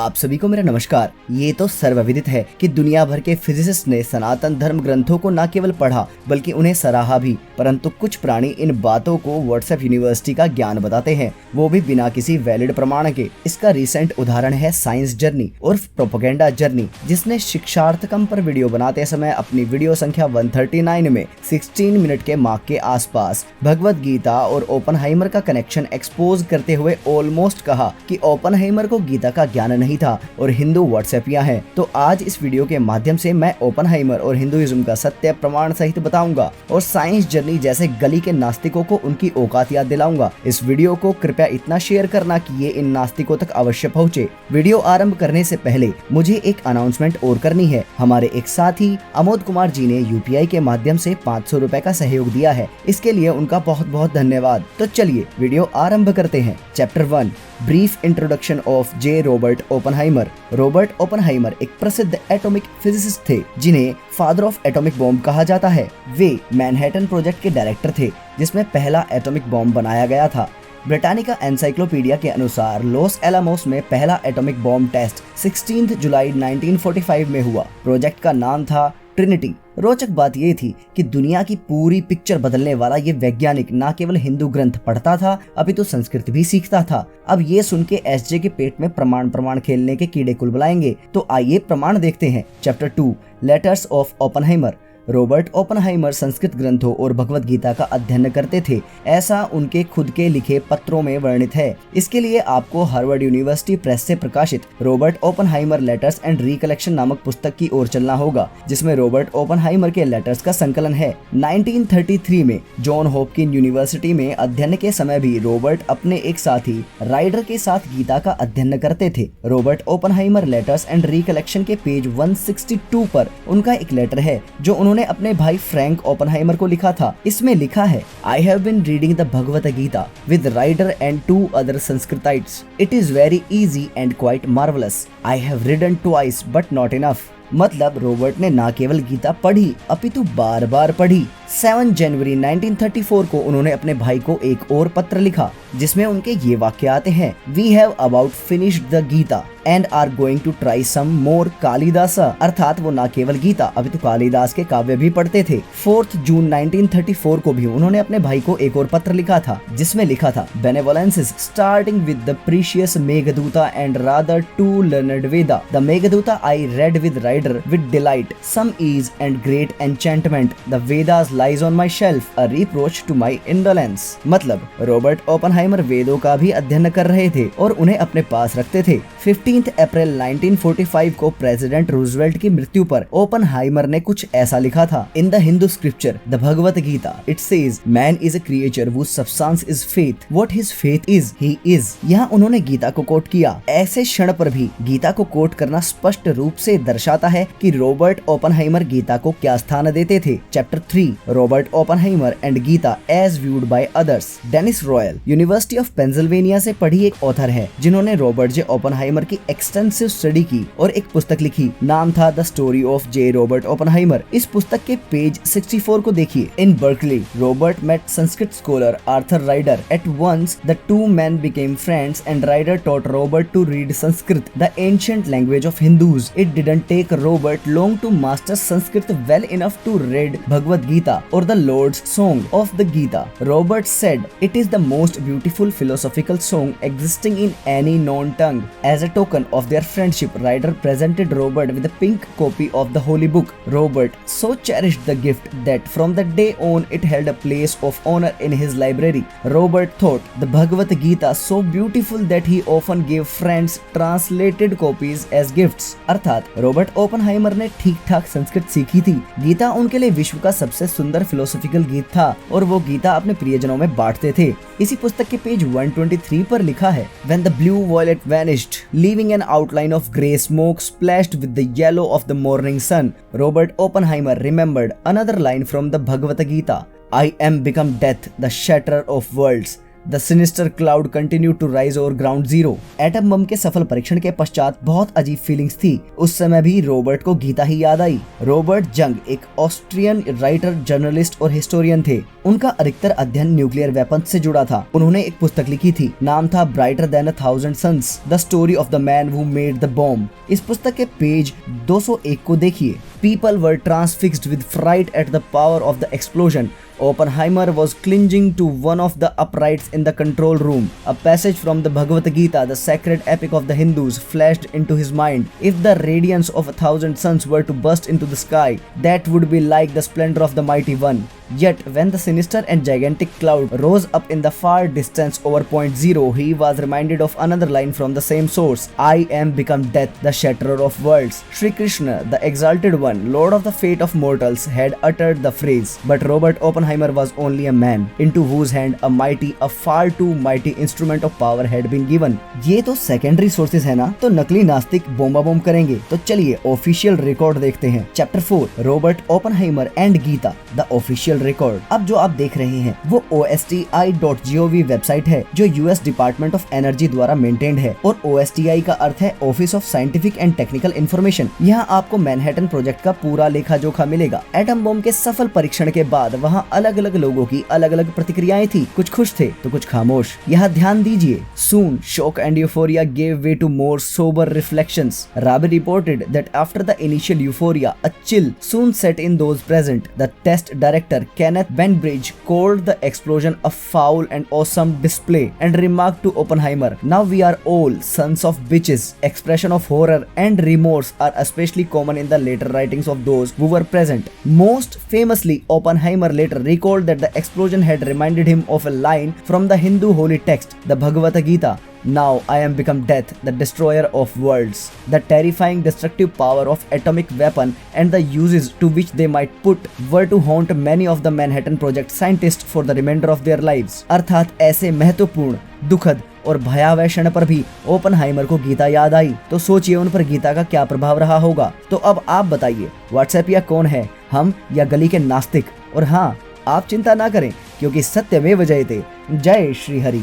आप सभी को मेरा नमस्कार। ये तो सर्वविदित है कि दुनिया भर के फिजिसिस्ट ने सनातन धर्म ग्रंथों को न केवल पढ़ा बल्कि उन्हें सराहा भी, परंतु कुछ प्राणी इन बातों को व्हाट्सएप यूनिवर्सिटी का ज्ञान बताते हैं, वो भी बिना किसी वैलिड प्रमाण के। इसका रिसेंट उदाहरण है साइंस जर्नी उर्फ प्रोपेगेंडा जर्नी, जिसने शिक्षार्थकम पर वीडियो बनाते समय अपनी वीडियो संख्या 139 में 16 मिनट के मार्क के आसपास भगवत गीता और ओपनहाइमर का कनेक्शन एक्सपोज करते हुए ऑलमोस्ट कहा कि ओपनहाइमर को गीता का ज्ञान नहीं था और हिंदू व्हाट्सएपिया हैं। तो आज इस वीडियो के माध्यम से मैं ओपनहाइमर और हिंदुइज्म का सत्य प्रमाण सहित बताऊंगा और साइंस जर्नी जैसे गली के नास्तिकों को उनकी औकात याद दिलाऊंगा। इस वीडियो को कृपया इतना शेयर करना कि ये इन नास्तिकों तक अवश्य पहुंचे। वीडियो आरंभ करने से पहले मुझे एक अनाउंसमेंट और करनी है। हमारे एक साथी अमोद कुमार जी ने यूपीआई के माध्यम से 500 रुपए का सहयोग दिया है, इसके लिए उनका बहुत बहुत धन्यवाद। तो चलिए वीडियो आरंभ करते हैं। Chapter 1 brief introduction of J Robert Oppenheimer. Robert Oppenheimer एक प्रसिद्ध एटॉमिक फिजिसिस्ट थे जिन्हें फादर ऑफ एटॉमिक बॉम्ब कहा जाता है। वे मैनहट्टन प्रोजेक्ट के डायरेक्टर थे जिसमें पहला एटॉमिक बॉम्ब बनाया गया था। ब्रिटानिका एनसाइक्लोपीडिया के अनुसार लॉस एलामोस में पहला एटॉमिक बॉम्ब टेस्ट 16 जुलाई 1945 में हुआ। प्रोजेक्ट का नाम था ट्रिनिटी। रोचक बात यह थी कि दुनिया की पूरी पिक्चर बदलने वाला ये वैज्ञानिक न केवल हिंदू ग्रंथ पढ़ता था, अपितु संस्कृत भी सीखता था। अब ये सुन के एसजे के पेट में प्रमाण खेलने के कीड़े कुलबुलाएंगे। तो आइए प्रमाण देखते हैं। Chapter 2 letters of Oppenheimer. Robert Oppenheimer Sanskrit ग्रंथों और भगवत गीता का अध्ययन करते थे, ऐसा उनके खुद के लिखे पत्रों में वर्णित है। इसके लिए आपको हार्वर्ड यूनिवर्सिटी प्रेस से प्रकाशित Robert Oppenheimer letters and recollection नामक पुस्तक की ओर चलना होगा, जिसमें रॉबर्ट ओपनहाइमर के लेटर्स का संकलन है। 1933 में जॉन हॉपकिन यूनिवर्सिटी में अध्ययन के समय भी रॉबर्ट अपने एक साथी राइडर के साथ गीता का अध्ययन करते थे। Robert Oppenheimer letters and recollection के पेज 162 पर उनका एक लेटर है जो उन्होंने अपने भाई फ्रैंक ओपनहाइमर को लिखा था। इसमें लिखा है, I have been reading the Bhagavad Gita with Ryder and 2 other Sanskritists. It is very easy and quite marvellous. I have read it twice but not enough. मतलब रॉबर्ट ने न केवल गीता पढ़ी अपितु बार बार पढ़ी। 7 जनवरी 1934 को उन्होंने अपने भाई को एक और पत्र लिखा जिसमें उनके ये वाक्य आते हैं, we have about finished the Gita and are going to try some more Kalidasa. अर्थात वो न केवल गीता अपितु कालिदास के काव्य भी पढ़ते थे। 4 जून 1934 को भी उन्होंने अपने भाई को एक और पत्र लिखा था जिसमें लिखा था, benevolence starting with the precious Meghaduta and rather too learned Veda. The Meghaduta I read with Ryder with delight, some ease and great enchantment. The Vedas lies on my shelf, a reproach to my indolence। मतलब Robert Oppenheimer वेदों का भी अध्ययन कर रहे थे और उन्हें अपने पास रखते थे। 15 अप्रैल 1945 को प्रेसिडेंट रूजवेल्ट की मृत्यु पर ओपनहाइमर ने कुछ ऐसा लिखा था, in the Hindu scripture the Bhagavad Gita it says, man is a creature whose substance is faith, what his faith is he is। यहाँ उन्होंने गीता को कोट किया। ऐसे क्षण पर भी गीता को कोट करना स्पष्ट रूप से दर्शाता है कि रॉबर्ट ओपनहाइमर गीता को क्या स्थान देते थे। Chapter 3 Robert Oppenheimer and Gita as viewed by others. Denise Royal University of Pennsylvania से पढ़ी एक ऑथर है जिन्होंने रॉबर्ट जे ओपनहाइमर की एक्सटेंसिव स्टडी की और एक पुस्तक लिखी, नाम था the story of J Robert Oppenheimer. इस पुस्तक के पेज 64 को देखिए। In Berkeley Robert met Sanskrit scholar Arthur Ryder. At once the two men became friends and Ryder taught Robert to read Sanskrit, the ancient language of Hindus. It didn't take Robert long to master Sanskrit well enough to read Bhagavad Gita or the Lord's Song of the Gita. Robert said it is the most beautiful philosophical song existing in any known tongue. As a token of their friendship, Ryder presented Robert with a pink copy of the holy book. Robert so cherished the gift that from that day on it held a place of honor in his library. Robert thought the Bhagavad Gita so beautiful that he often gave friends translated copies as gifts. अर्थात Robert Oppenheimer ने ठीक ठाक संस्कृत सीखी थी। गीता उनके लिए विश्व का सबसे सुंदर फिलोसॉफिकल गीत था और वो गीता अपने प्रियजनों में बांटते थे। इसी पुस्तक के पेज 123 पर लिखा है, When the blue violet vanished, leaving an outline of grey smoke splashed with the yellow of the morning sun, Robert Oppenheimer remembered another line from the Bhagavad Gita, I am become death, the shatterer of worlds. The sinister cloud continue to rise over ground zero. Atom bomb के सफल परीक्षण के पश्चात बहुत अजीब feelings थी। उस समय भी रॉबर्ट को गीता ही याद आई। रॉबर्ट जंग एक ऑस्ट्रियन राइटर, जर्नलिस्ट और हिस्टोरियन थे। उनका अधिकतर अध्ययन न्यूक्लियर वेपन्स से जुड़ा था। उन्होंने एक पुस्तक लिखी थी, नाम था brighter than a thousand suns, the story of the man who made the bomb. इस पुस्तक के पेज 201 को देखिए। People were transfixed with fright at the power of the explosion. Oppenheimer was clinging to one of the uprights in the control room. A passage from the Bhagavad Gita, the sacred epic of the Hindus, flashed into his mind. If the radiance of 1,000 suns were to burst into the sky, that would be like the splendor of the mighty one. Yet, when the sinister and gigantic cloud rose up in the far distance over point zero, he was reminded of another line from the same source. I am become death, the shatterer of worlds. Shri Krishna, the exalted one, Lord of the fate of mortals, had uttered the phrase. But Robert Oppenheimer was only a man, into whose hand a far too mighty instrument of power had been given. ये तो secondary sources है ना, तो नकली नास्तिक बोम्बा बोम करेंगे। तो चलिए ऑफिशियल रिकॉर्ड देखते हैं। Chapter 4, Robert Oppenheimer and Gita, the official record. अब जो आप देख रहे हैं वो OSTI.gov वेबसाइट है, जो यूएस डिपार्टमेंट ऑफ एनर्जी द्वारा मेंटेन्ड है। और OSTI का अर्थ है office of scientific and technical information. यहाँ आपको मैनहट्टन प्रोजेक्ट का पूरा लेखा जोखा मिलेगा। एटम बम के सफल परीक्षण के बाद वहाँ अलग अलग लोगों की अलग अलग प्रतिक्रियाएं थी। कुछ खुश थे तो कुछ खामोश। यहाँ ध्यान दीजिए। Soon, shock and euphoria gave way to more sober reflections. Rabi reported that after the initial euphoria, a chill soon set in those present. The test director Kenneth Benbridge called the explosion a foul and awesome display and remarked to Oppenheimer, "Now we are all sons of bitches." Expression of horror and remorse are especially common in the later writings of those who were present. Most famously, Oppenheimer later recalled that the explosion had reminded him of a line from the Hindu holy text, the Bhagavad Gita. Now I am become death, the destroyer of worlds. The terrifying destructive power of atomic weapon and the uses to which they might put were to haunt many of the Manhattan Project scientists for the remainder of their lives. अर्थात ऐसे महत्वपूर्ण, दुखद और भयावह क्षण पर भी Oppenheimer को गीता याद आई। तो सोचिए उन पर गीता का क्या प्रभाव रहा होगा। तो अब आप बताइए, व्हाट्सएप या कौन है, हम या गली के नास्तिक? और हाँ, आप चिंता ना करें, क्योंकि सत्यमेव जयते। जय श्री हरि।